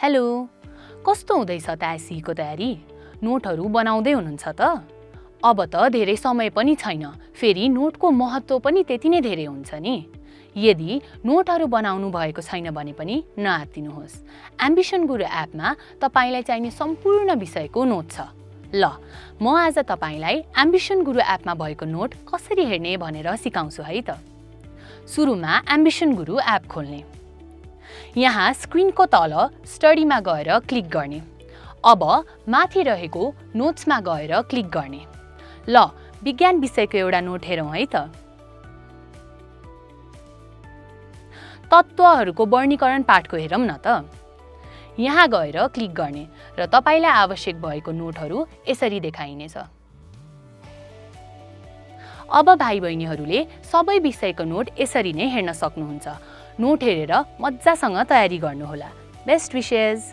Hello, कस्तो हुँदैछ एसईको तयारी? नोटहरू बनाउँदै हुनुहुन्छ त? अब त धेरै समय पनि छैन, फेरि नोटको महत्त्व पनि त्यति नै धेरै हुन्छ नि। यदि नोटहरू बनाउनु भएको छैन भने पनि नआत्तिनुहोस्। एम्बिसन गुरु एपमा तपाईलाई चाहिने सम्पूर्ण विषयको नोट छ। ल, म आज तपाईलाई एम्बिसन गुरु एपमा भएको नोट कसरी हेर्ने भनेर सिकाउँछु है त। सुरुमा एम्बिसन गुरु एप खोल्ने। यहाँ स्क्रिनको तल स्टडीमा गएर क्लिक गर्ने। अब माथि रहेको नोट्समा गएर क्लिक गर्ने। ल, विज्ञान विषयको एउटा नोट हेरौँ है त। तत्त्वहरूको वर्गीकरण पाठको हेरौँ न त। यहाँ गएर क्लिक गर्ने र तपाईलाई आवश्यक भएको नोटहरू यसरी देखाइनेछ। अब भाइ बहिनीहरूले सबै विषयको नोट यसरी नै हेर्न सक्नुहुन्छ। नोट हेरेर मज्जासँग तयारी गर्नुहोला। Best wishes.